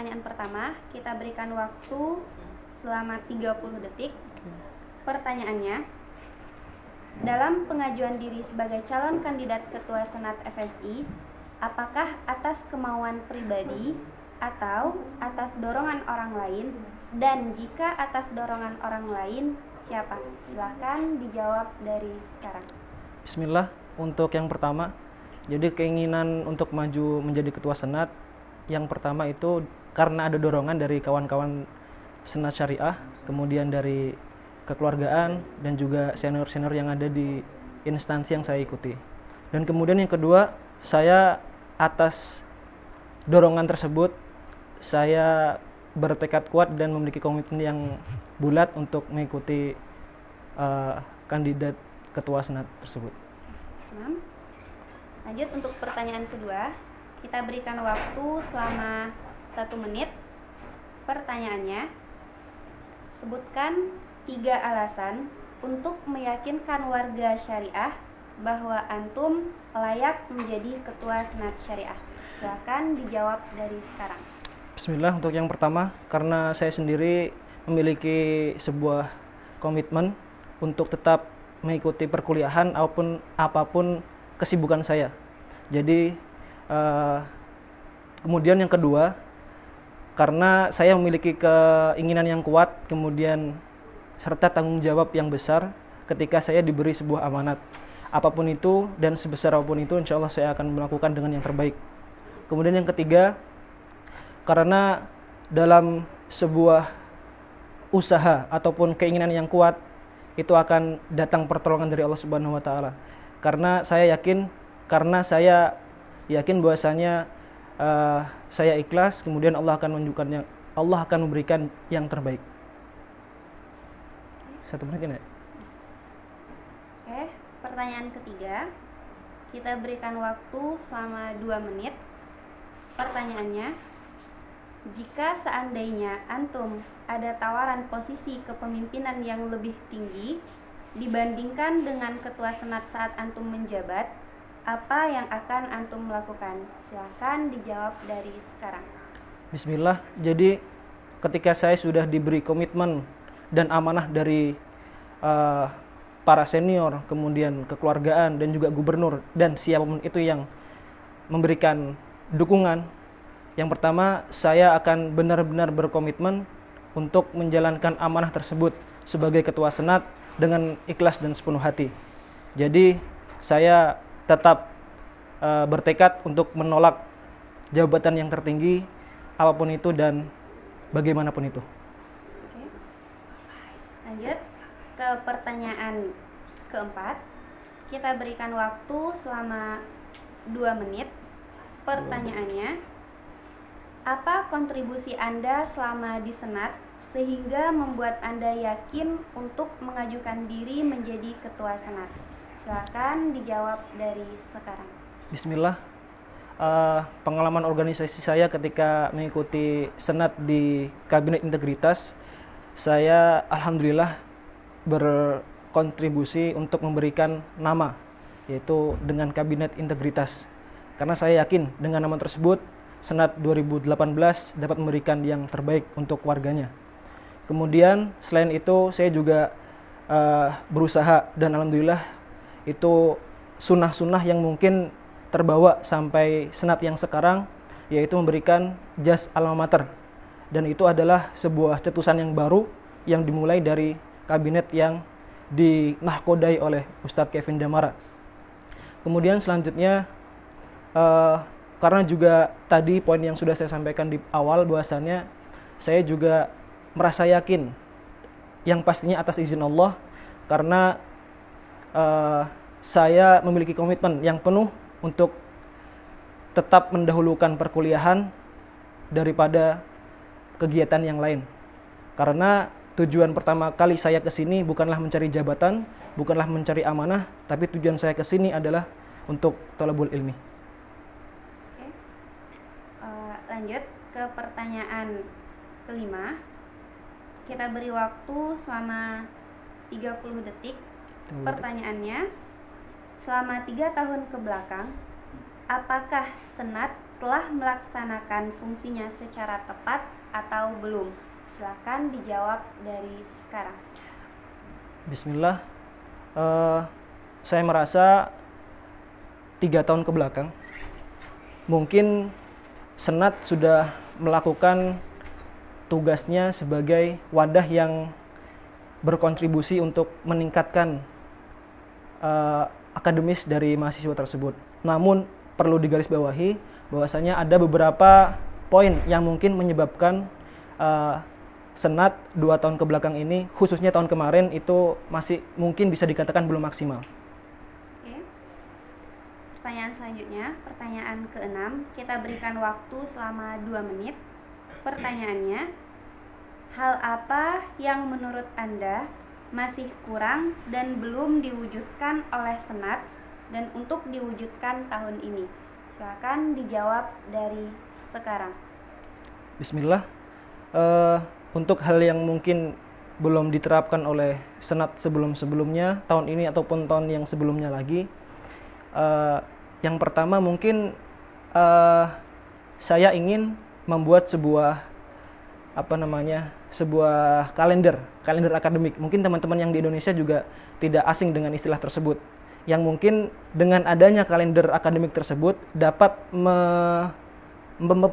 pertanyaan pertama, kita berikan waktu selama 30 detik. Pertanyaannya, dalam pengajuan diri sebagai calon kandidat Ketua Senat FSI, apakah atas kemauan pribadi atau atas dorongan orang lain? Dan jika atas dorongan orang lain, siapa? Silahkan dijawab dari sekarang. Bismillah, untuk yang pertama, jadi keinginan untuk maju menjadi Ketua Senat, yang pertama itu karena ada dorongan dari kawan-kawan Senat Syariah, kemudian dari kekeluargaan dan juga senior-senior yang ada di instansi yang saya ikuti. Dan kemudian yang kedua, saya atas dorongan tersebut saya bertekad kuat dan memiliki komitmen yang bulat untuk mengikuti kandidat ketua senat tersebut. Lanjut untuk pertanyaan kedua, kita berikan waktu selama 1 menit. Pertanyaannya, sebutkan 3 alasan untuk meyakinkan warga syariah bahwa antum layak menjadi ketua senat syariah. Silakan dijawab dari sekarang. Bismillah, untuk yang pertama, karena saya sendiri memiliki sebuah komitmen untuk tetap mengikuti perkuliahan apapun kesibukan saya. Jadi kemudian yang kedua, karena saya memiliki keinginan yang kuat, kemudian serta tanggung jawab yang besar ketika saya diberi sebuah amanat. Apapun itu dan sebesar apapun itu, insya Allah saya akan melakukan dengan yang terbaik. Kemudian yang ketiga, karena dalam sebuah usaha ataupun keinginan yang kuat, itu akan datang pertolongan dari Allah Subhanahu wa taala. Karena saya yakin bahwasanya saya ikhlas, kemudian Allah akan memberikan yang terbaik. 1 menit ya? Oke, pertanyaan ketiga, kita berikan waktu selama 2 menit. Pertanyaannya, jika seandainya antum ada tawaran posisi kepemimpinan yang lebih tinggi dibandingkan dengan ketua senat saat antum menjabat, apa yang akan antum lakukan? Silakan dijawab dari sekarang. Bismillah, jadi ketika saya sudah diberi komitmen dan amanah dari para senior, kemudian kekeluargaan dan juga gubernur dan siapapun itu yang memberikan dukungan, yang pertama saya akan benar-benar berkomitmen untuk menjalankan amanah tersebut sebagai ketua senat dengan ikhlas dan sepenuh hati. Jadi saya tetap bertekad untuk menolak jabatan yang tertinggi apapun itu dan bagaimanapun itu. Oke. Lanjut ke pertanyaan keempat. Kita berikan waktu selama 2 menit. Pertanyaannya, apa kontribusi Anda selama di Senat sehingga membuat Anda yakin untuk mengajukan diri menjadi ketua Senat? Silakan dijawab dari sekarang. Bismillah, pengalaman organisasi saya ketika mengikuti Senat di Kabinet Integritas, saya alhamdulillah berkontribusi untuk memberikan nama, yaitu dengan Kabinet Integritas. Karena saya yakin dengan nama tersebut, Senat 2018 dapat memberikan yang terbaik untuk warganya. Kemudian selain itu saya juga berusaha dan alhamdulillah itu sunnah-sunnah yang mungkin terbawa sampai Senat yang sekarang, yaitu memberikan jas alma mater. Dan itu adalah sebuah cetusan yang baru yang dimulai dari kabinet yang dinahkodai oleh Ustadz Kevin Damara. Kemudian selanjutnya karena juga tadi poin yang sudah saya sampaikan di awal, bahwasannya saya juga merasa yakin yang pastinya atas izin Allah, karena saya memiliki komitmen yang penuh untuk tetap mendahulukan perkuliahan daripada kegiatan yang lain. Karena tujuan pertama kali saya kesini bukanlah mencari jabatan, bukanlah mencari amanah, tapi tujuan saya kesini adalah untuk thalabul ilmi. Lanjut ke pertanyaan kelima. Kita beri waktu selama 30 detik. Pertanyaannya, selama 3 tahun ke belakang, apakah Senat telah melaksanakan fungsinya secara tepat atau belum? Silakan dijawab dari sekarang. Bismillah. Saya merasa 3 tahun ke belakang mungkin Senat sudah melakukan tugasnya sebagai wadah yang berkontribusi untuk meningkatkan akademis dari mahasiswa tersebut. Namun perlu digarisbawahi bahwasanya ada beberapa poin yang mungkin menyebabkan Senat 2 tahun ke belakang ini, khususnya tahun kemarin, itu masih mungkin bisa dikatakan belum maksimal. Oke. Pertanyaan selanjutnya, pertanyaan ke-6, kita berikan waktu selama 2 menit. Pertanyaannya, hal apa yang menurut Anda masih kurang dan belum diwujudkan oleh Senat dan untuk diwujudkan tahun ini? Silakan dijawab dari sekarang. Bismillah. Untuk hal yang mungkin belum diterapkan oleh Senat sebelum-sebelumnya, tahun ini ataupun tahun yang sebelumnya lagi, yang pertama mungkin saya ingin membuat sebuah sebuah kalender akademik. Mungkin teman-teman yang di Indonesia juga tidak asing dengan istilah tersebut, yang mungkin dengan adanya kalender akademik tersebut dapat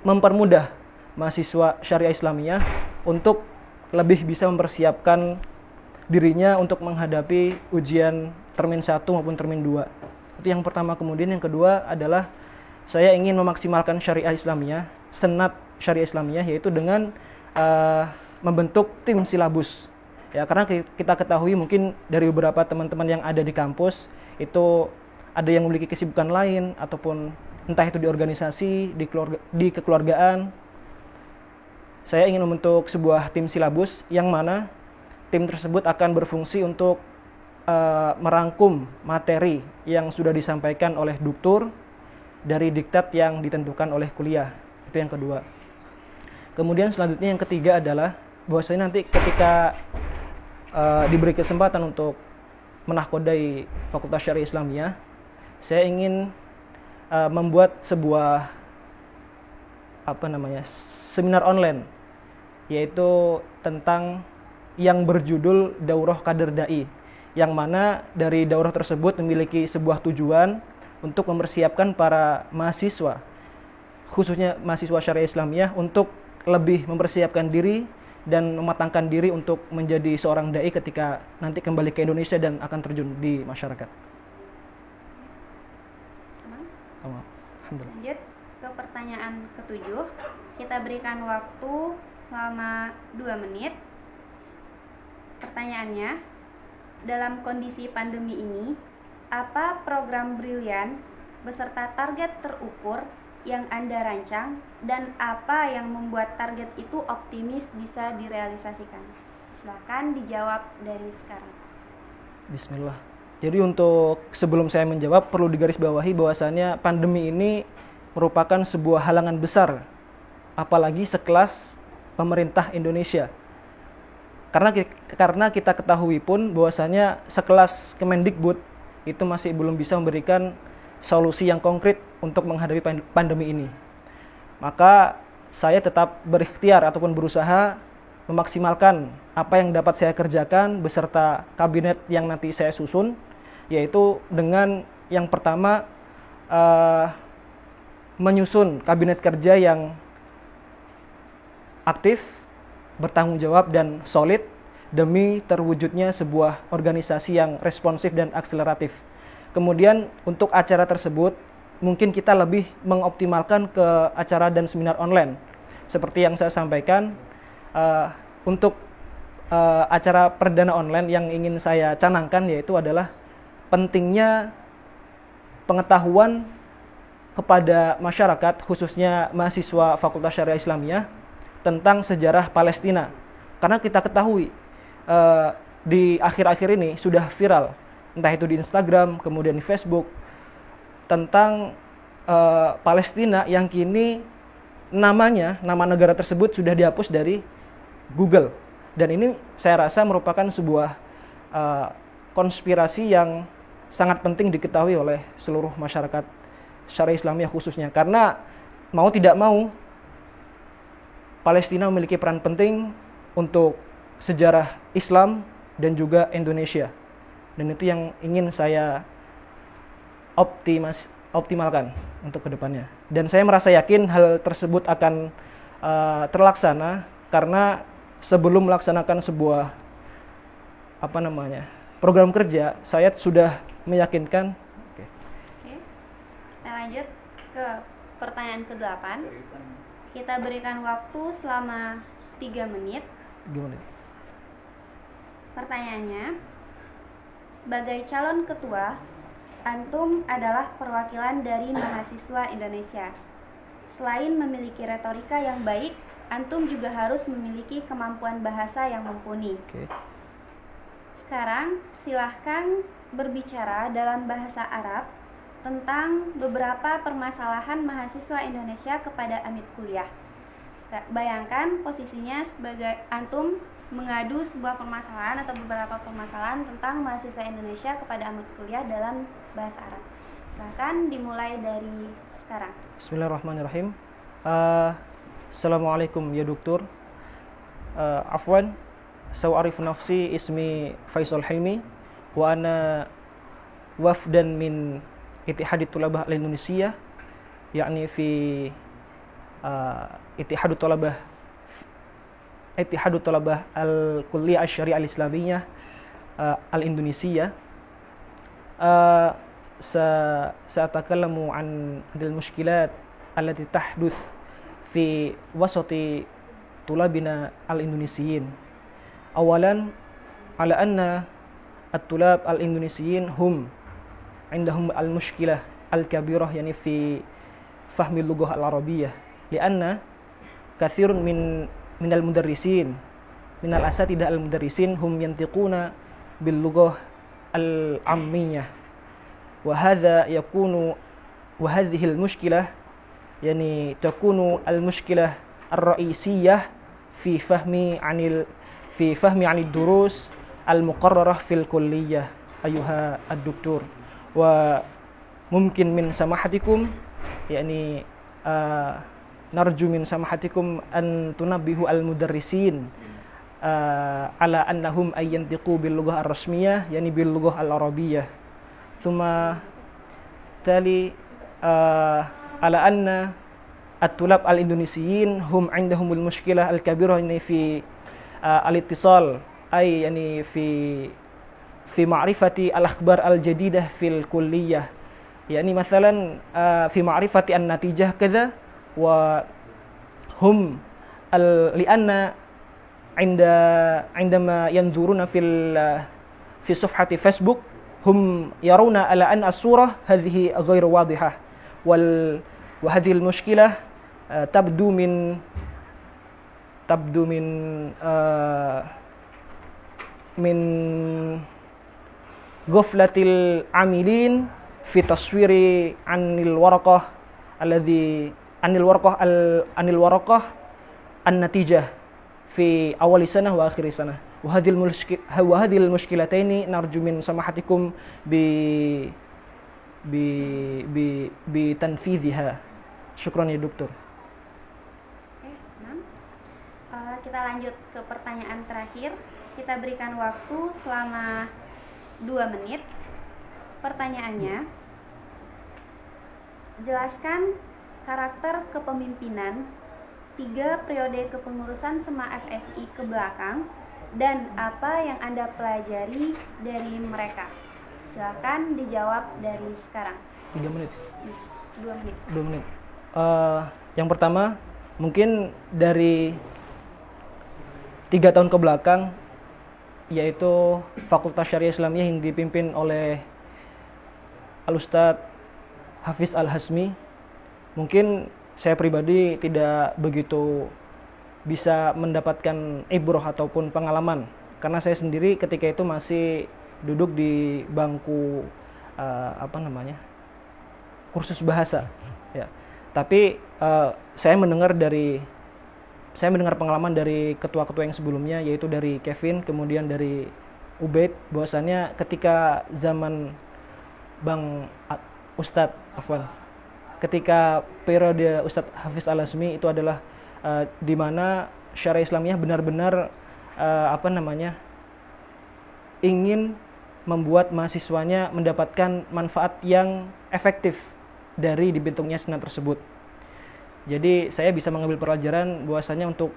mempermudah mahasiswa Syariah Islamiyah untuk lebih bisa mempersiapkan dirinya untuk menghadapi ujian termin 1 maupun termin 2. Itu yang pertama. Kemudian yang kedua adalah saya ingin memaksimalkan Syariah Islamiyah, Senat Syariah Islamiyah, yaitu dengan membentuk tim silabus. Ya, karena kita ketahui mungkin dari beberapa teman-teman yang ada di kampus itu ada yang memiliki kesibukan lain, ataupun entah itu di organisasi, di kekeluargaan. Saya ingin membentuk sebuah tim silabus yang mana tim tersebut akan berfungsi untuk merangkum materi yang sudah disampaikan oleh doktor dari diktat yang ditentukan oleh kuliah. Itu yang kedua. Kemudian selanjutnya yang ketiga adalah bahwasanya nanti ketika diberi kesempatan untuk menahkodai Fakultas Syariah Islamiyah, saya ingin membuat sebuah seminar online, yaitu tentang yang berjudul Daurah Kader Dai, yang mana dari daurah tersebut memiliki sebuah tujuan untuk mempersiapkan para mahasiswa, khususnya mahasiswa Syariah Islamiyah, untuk lebih mempersiapkan diri dan mematangkan diri untuk menjadi seorang dai ketika nanti kembali ke Indonesia dan akan terjun di masyarakat. Alhamdulillah. Lanjut ke pertanyaan ke-7. Kita berikan waktu selama 2 menit. Pertanyaannya, dalam kondisi pandemi ini, apa program brilian beserta target terukur yang Anda rancang dan apa yang membuat target itu optimis bisa direalisasikan? Silakan dijawab dari sekarang. Bismillah. Jadi untuk sebelum saya menjawab, perlu digarisbawahi bahwasannya pandemi ini merupakan sebuah halangan besar, apalagi sekelas pemerintah Indonesia. Karena kita ketahui pun bahwasanya sekelas Kemendikbud itu masih belum bisa memberikan solusi yang konkret untuk menghadapi pandemi ini. Maka saya tetap berikhtiar ataupun berusaha memaksimalkan apa yang dapat saya kerjakan beserta kabinet yang nanti saya susun, yaitu dengan yang pertama menyusun kabinet kerja yang aktif, bertanggung jawab dan solid demi terwujudnya sebuah organisasi yang responsif dan akseleratif. Kemudian untuk acara tersebut mungkin kita lebih mengoptimalkan ke acara dan seminar online. Seperti yang saya sampaikan, untuk acara perdana online yang ingin saya canangkan yaitu adalah pentingnya pengetahuan kepada masyarakat, khususnya mahasiswa Fakultas Syariah Islamiyah, tentang sejarah Palestina. Karena kita ketahui di akhir-akhir ini sudah viral, entah itu di Instagram, kemudian di Facebook, tentang Palestina yang kini nama negara tersebut sudah dihapus dari Google. Dan ini saya rasa merupakan sebuah konspirasi yang sangat penting diketahui oleh seluruh masyarakat Syariah Islamiyah khususnya. Karena mau tidak mau Palestina memiliki peran penting untuk sejarah Islam dan juga Indonesia. Dan itu yang ingin saya optimalkan untuk kedepannya. Dan saya merasa yakin hal tersebut akan terlaksana karena sebelum melaksanakan sebuah program kerja, saya sudah meyakinkan. Oke. Kita lanjut ke pertanyaan ke-8. Kita berikan waktu selama 3 menit. 3 menit. Pertanyaannya, sebagai calon ketua, antum adalah perwakilan dari mahasiswa Indonesia. Selain memiliki retorika yang baik, antum juga harus memiliki kemampuan bahasa yang mumpuni. Okay. Sekarang silahkan berbicara dalam bahasa Arab tentang beberapa permasalahan mahasiswa Indonesia kepada Amit Kuliah. Bayangkan posisinya sebagai antum mengadu sebuah permasalahan atau beberapa permasalahan tentang mahasiswa Indonesia kepada Amit Kuliah dalam bahasa Arab. Silahkan dimulai dari sekarang. Bismillahirrahmanirrahim. Assalamualaikum ya doktor. Afwan, sa'arif nafsi ismi Faisal Hilmi wa ana wafdan min Ittihad Tulabah al-Indonesia, yakni fi Ittihad Tulabah al-Kulliyah Asy-Syariah al-Islamiyah al-Indonesia. Sa'atakallamu an al-mushkilat allati tahduth fi wasati tulabina al-Indonesiyin. Awalan, ala anna at-tulab al-Indonesiyin hum عندهم المشكلة الكبيرة يعني في فهم اللغة العربية، لأن كثير من المدرسين من الأساتذة المدرسين هم ينطقون باللغة العامية، وهذه المشكلة يعني تكون المشكلة الرئيسية في فهم عن الدروس المقررة في الكلية أيها الدكتور. وممكن من سماحتكم يعني نرجو من سماحتكم أن تنبهوا المدرسين على أنهم أن ينطقوا باللغة الرسمية يعني باللغة العربية. ثم تالي على أن الطلاب الإندونيسيين هم عندهم المشكلة الكبيرة يعني في الاتصال، أي يعني في معرفة الأخبار الجديدة في الكلية، يعني مثلا في معرفة النتيجة كذا. وهم لأن عندما ينظرون في صفحة فيسبوك هم يرون على أن الصورة هذه غير واضحة، وهذه المشكلة تبدو من غفلة العاملين في تصوير عن الورقة النتيجة في أول سنة وآخر سنة. وهذه المشكلتين نرجو من سماحتكم بتنفيذها. شكرا يا دكتور. Kita lanjut ke pertanyaan terakhir. Kita berikan waktu selama 2 menit. Pertanyaannya, jelaskan karakter kepemimpinan 3 periode kepengurusan SEMA FSI ke belakang dan apa yang Anda pelajari dari mereka. Silakan dijawab dari sekarang. 3 menit. 2 menit. 2 menit. Yang pertama, mungkin dari 3 tahun ke belakang, yaitu Fakultas Syariah Islamiyah yang dipimpin oleh Al-Ustadz Hafiz Al-Hasmi. Mungkin saya pribadi tidak begitu bisa mendapatkan ibrah ataupun pengalaman, karena saya sendiri ketika itu masih duduk di bangku kursus bahasa ya. Tapi saya mendengar pengalaman dari ketua-ketua yang sebelumnya, yaitu dari Kevin, kemudian dari Ubaid, bahwasannya ketika zaman Bang Ustadz ketika periode Ustadz Hafiz Al-Azmi itu adalah di mana syariah Islamiyah benar-benar ingin membuat mahasiswanya mendapatkan manfaat yang efektif dari dibentuknya senat tersebut. Jadi saya bisa mengambil pelajaran bahwasanya untuk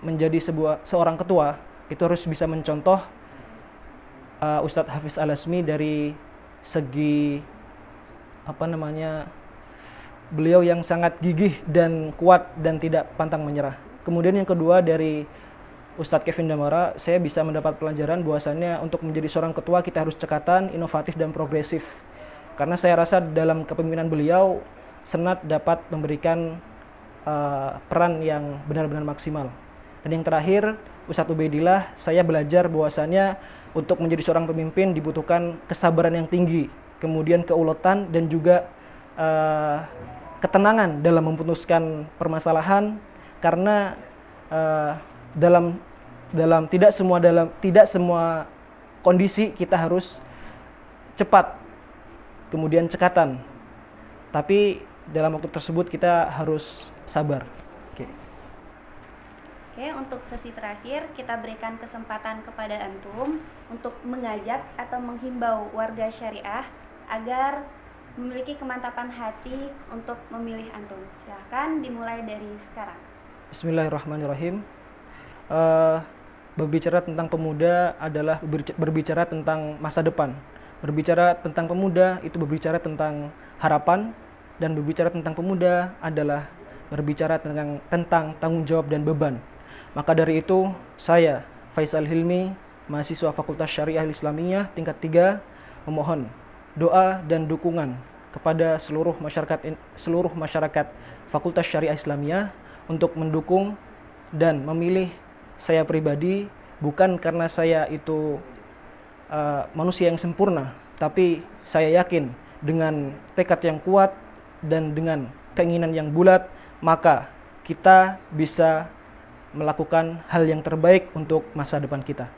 menjadi seorang ketua itu harus bisa mencontoh Ustadz Hafiz Al-Azmi dari segi beliau yang sangat gigih dan kuat dan tidak pantang menyerah. Kemudian yang kedua dari Ustadz Kevin Damara, saya bisa mendapat pelajaran bahwasannya untuk menjadi seorang ketua kita harus cekatan, inovatif dan progresif. Karena saya rasa dalam kepemimpinan beliau senat dapat memberikan peran yang benar-benar maksimal. Dan yang terakhir, Ustadz Ubaidillah, saya belajar bahwasannya untuk menjadi seorang pemimpin dibutuhkan kesabaran yang tinggi, kemudian keuletan dan juga ketenangan dalam memutuskan permasalahan, karena tidak semua kondisi kita harus cepat kemudian cekatan, tapi dalam waktu tersebut kita harus sabar. Oke, untuk sesi terakhir kita berikan kesempatan kepada antum untuk mengajak atau menghimbau warga syariah agar memiliki kemantapan hati untuk memilih antum. Silahkan dimulai dari sekarang. Bismillahirrahmanirrahim. Berbicara tentang pemuda adalah berbicara tentang masa depan. Berbicara tentang pemuda itu berbicara tentang harapan, dan berbicara tentang pemuda adalah berbicara tentang tanggung jawab dan beban. Maka dari itu, saya, Faisal Hilmi, mahasiswa Fakultas Syariah Islamiyah tingkat 3, memohon doa dan dukungan kepada seluruh masyarakat Fakultas Syariah Islamiyah untuk mendukung dan memilih saya pribadi, bukan karena saya itu manusia yang sempurna, tapi saya yakin dengan tekad yang kuat dan dengan keinginan yang bulat, maka kita bisa melakukan hal yang terbaik untuk masa depan kita.